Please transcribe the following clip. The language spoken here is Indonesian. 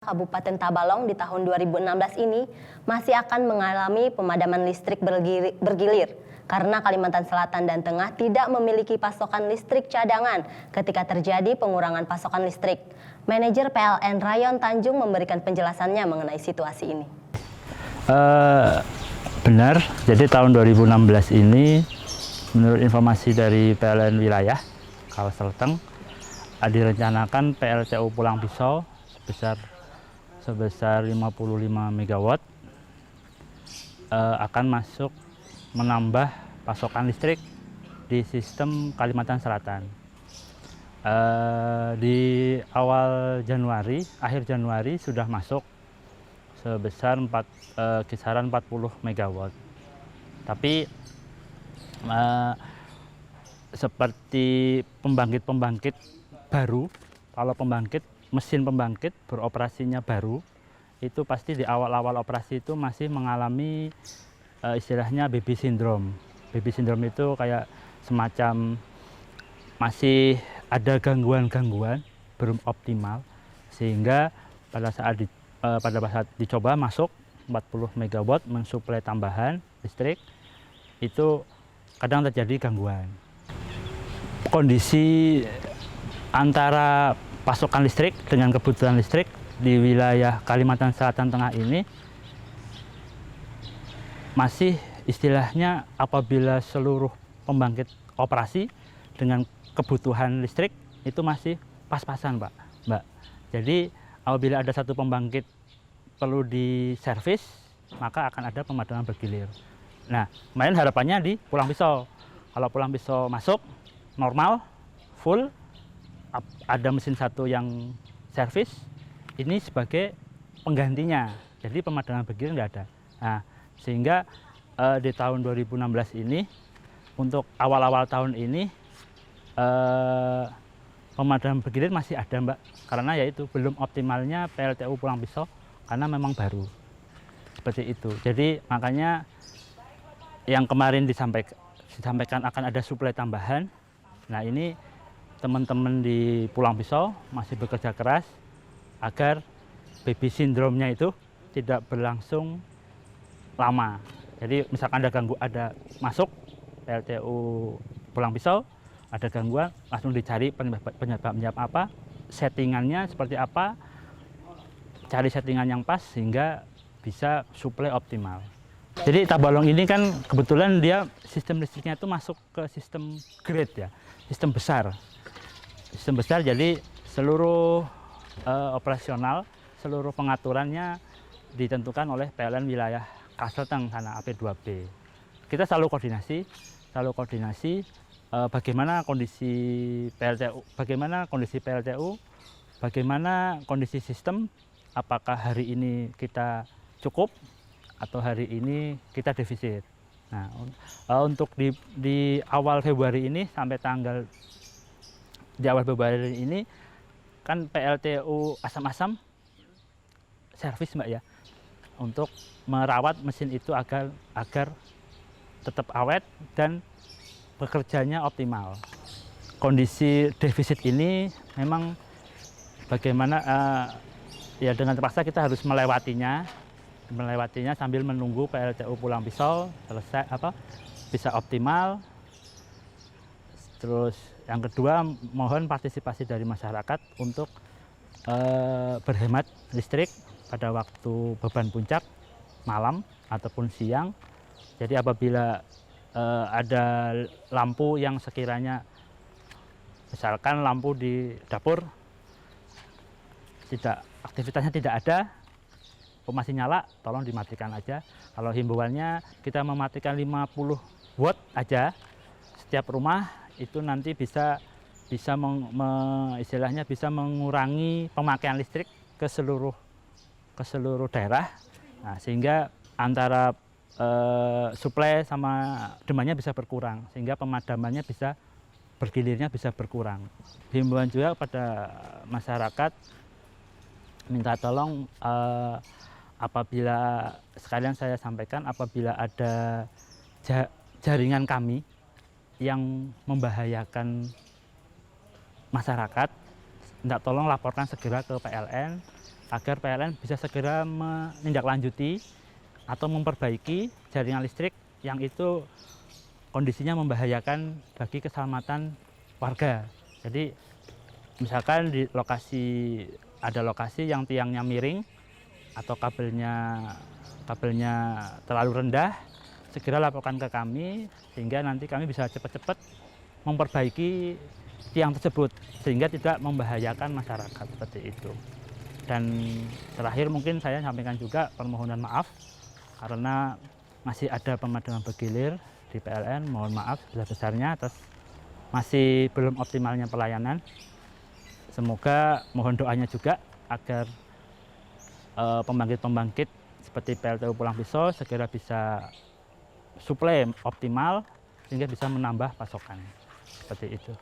Kabupaten Tabalong di tahun 2016 ini masih akan mengalami pemadaman listrik bergilir karena Kalimantan Selatan dan Tengah tidak memiliki pasokan listrik cadangan ketika terjadi pengurangan pasokan listrik. Manajer PLN Rayon Tanjung memberikan penjelasannya mengenai situasi ini. Benar, jadi tahun 2016 ini menurut informasi dari PLN wilayah Kawasan Selatan direncanakan PLTU Pulang Pisau sebesar 55 MW akan masuk menambah pasokan listrik di sistem Kalimantan Selatan. Di awal Januari, akhir Januari sudah masuk sebesar kisaran 40 MW. Tapi seperti pembangkit baru, kalau mesin pembangkit beroperasinya baru, itu pasti di awal-awal operasi itu masih mengalami istilahnya baby syndrome. Baby syndrome itu kayak semacam masih ada gangguan-gangguan, belum optimal, sehingga pada saat dicoba masuk 40 MW mensuplai tambahan listrik, itu kadang terjadi gangguan. Kondisi antara pasokan listrik dengan kebutuhan listrik di wilayah Kalimantan Selatan Tengah ini masih istilahnya apabila seluruh pembangkit operasi dengan kebutuhan listrik itu masih pas-pasan, Mbak. Jadi apabila ada satu pembangkit perlu diservis, maka akan ada pemadaman bergilir. Nah, kemarin harapannya di Pulang Pisau. Kalau Pulang Pisau masuk normal, full, ada mesin satu yang servis, ini sebagai penggantinya. Jadi pemadaman bergilir nggak ada. Nah, sehingga di tahun 2016 ini, untuk awal-awal tahun ini, pemadaman bergilir masih ada, Mbak. Karena yaitu belum optimalnya PLTU Pulang Pisau, karena memang baru. Seperti itu. Jadi makanya yang kemarin disampaikan akan ada suplai tambahan. Nah, ini teman-teman di Pulang Pisau masih bekerja keras agar baby syndrome-nya itu tidak berlangsung lama. Jadi misalkan ada masuk PLTU Pulang Pisau, ada gangguan, langsung dicari penyebabnya apa, settingannya seperti apa, cari settingan yang pas sehingga bisa suplai optimal. Jadi Tabalong ini kan kebetulan dia sistem listriknya itu masuk ke sistem grid ya, sistem besar. Sistem besar, jadi seluruh operasional, seluruh pengaturannya ditentukan oleh PLN wilayah Kasselteng sana AP2B. Kita selalu koordinasi bagaimana kondisi PLTU, bagaimana kondisi sistem, apakah hari ini kita cukup atau hari ini kita defisit. Nah, untuk di awal Februari ini sampai di awal Februari ini kan PLTU Asam-Asam servis, Mbak ya, untuk merawat mesin itu agar tetap awet dan bekerjanya optimal. Kondisi defisit ini memang bagaimana ya dengan terpaksa kita harus melewatinya sambil menunggu PLTU Pulang Pisau selesai bisa optimal. Terus yang kedua, mohon partisipasi dari masyarakat untuk berhemat listrik pada waktu beban puncak malam ataupun siang. Jadi apabila ada lampu yang sekiranya misalkan lampu di dapur aktivitasnya tidak ada, masih nyala, tolong dimatikan aja. Kalau himbauannya kita mematikan 50 watt aja setiap rumah, itu nanti bisa istilahnya bisa mengurangi pemakaian listrik ke seluruh daerah. Nah, sehingga antara suplai sama demandnya bisa berkurang, sehingga pemadamannya bergilirnya bisa berkurang. Himbauan juga pada masyarakat, minta tolong apabila sekalian saya sampaikan, apabila ada jaringan kami yang membahayakan masyarakat, minta tolong laporkan segera ke PLN agar PLN bisa segera menindaklanjuti atau memperbaiki jaringan listrik yang itu kondisinya membahayakan bagi keselamatan warga. Jadi misalkan di ada lokasi yang tiangnya miring atau kabelnya terlalu rendah, segera laporkan ke kami sehingga nanti kami bisa cepat-cepat memperbaiki tiang tersebut sehingga tidak membahayakan masyarakat seperti itu. Dan terakhir mungkin saya sampaikan juga permohonan maaf karena masih ada pemadaman bergilir di PLN. Mohon maaf sebesar-besarnya atas masih belum optimalnya pelayanan. Semoga mohon doanya juga agar pembangkit-pembangkit seperti PLTU Pulang Pisau segera bisa suplai optimal sehingga bisa menambah pasokan seperti itu.